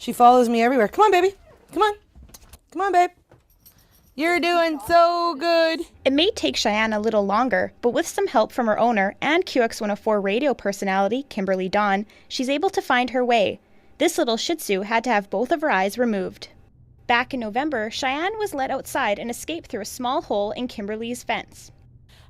She follows me everywhere. Come on, baby. Come on. Come on, babe. You're doing so good. It may take Cheyenne a little longer, but with some help from her owner and QX104 radio personality, Kimberly Dawn, she's able to find her way. This little Shih Tzu had to have both of her eyes removed. Back in November, Cheyenne was let outside and escaped through a small hole in Kimberly's fence.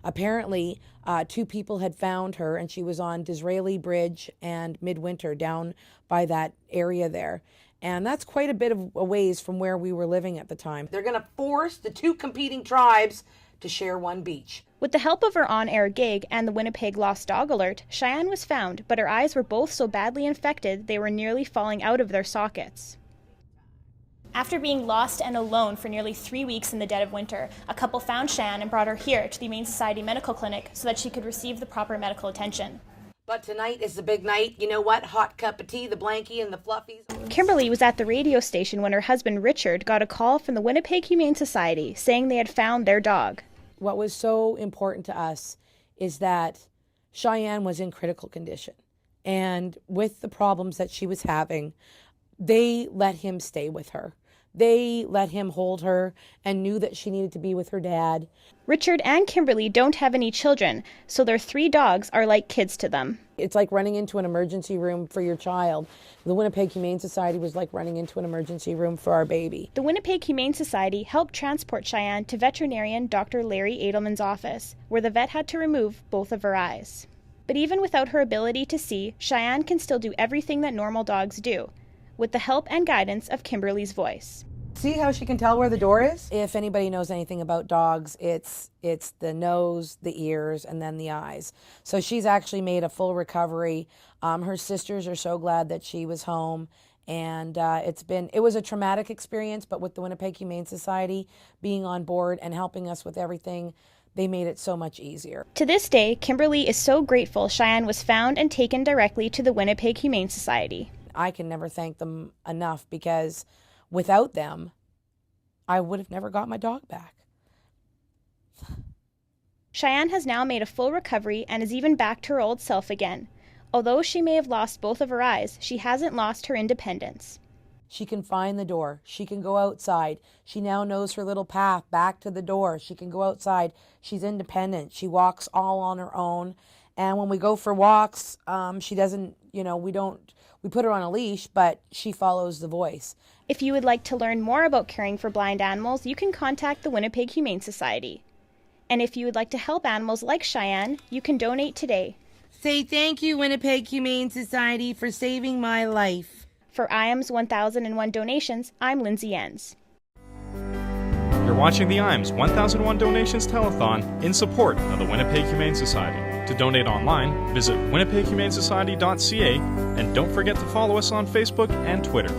Apparently, 2 people had found her, and she was on Disraeli Bridge and Midwinter down by that area there. And that's quite a bit of a ways from where we were living at the time. They're going to force the 2 competing tribes to share one beach. With the help of her on-air gig and the Winnipeg Lost Dog Alert, Cheyenne was found, but her eyes were both so badly infected they were nearly falling out of their sockets. After being lost and alone for nearly 3 weeks in the dead of winter, a couple found Cheyenne and brought her here to the Humane Society Medical Clinic so that she could receive the proper medical attention. But tonight is the big night. You know what? Hot cup of tea, the blankie and the fluffies. Kimberly was at the radio station when her husband Richard got a call from the Winnipeg Humane Society saying they had found their dog. What was so important to us is that Cheyenne was in critical condition. And with the problems that she was having, they let him stay with her. They let him hold her and knew that she needed to be with her dad. Richard and Kimberly don't have any children, so their 3 dogs are like kids to them. It's like running into an emergency room for your child. The Winnipeg Humane Society was like running into an emergency room for our baby. The Winnipeg Humane Society helped transport Cheyenne to veterinarian Dr. Larry Edelman's office, where the vet had to remove both of her eyes. But even without her ability to see, Cheyenne can still do everything that normal dogs do, with the help and guidance of Kimberly's voice. See how she can tell where the door is? If anybody knows anything about dogs, it's the nose, the ears, and then the eyes. So she's actually made a full recovery. Her sisters are so glad that she was home. And it was a traumatic experience, but with the Winnipeg Humane Society being on board and helping us with everything, they made it so much easier. To this day, Kimberly is so grateful Cheyenne was found and taken directly to the Winnipeg Humane Society. I can never thank them enough because without them, I would have never got my dog back. Cheyenne has now made a full recovery and is even back to her old self again. Although she may have lost both of her eyes, she hasn't lost her independence. She can find the door. She can go outside. She now knows her little path back to the door. She can go outside. She's independent. She walks all on her own. And when we go for walks, she doesn't, we put her on a leash, but she follows the voice. If you would like to learn more about caring for blind animals, you can contact the Winnipeg Humane Society. And if you would like to help animals like Cheyenne, you can donate today. Say thank you, Winnipeg Humane Society, for saving my life. For IAMS 1001 Donations, I'm Lindsey Enns. You're watching the IAMS 1001 Donations Telethon in support of the Winnipeg Humane Society. To donate online, visit winnipeghumanesociety.ca and don't forget to follow us on Facebook and Twitter.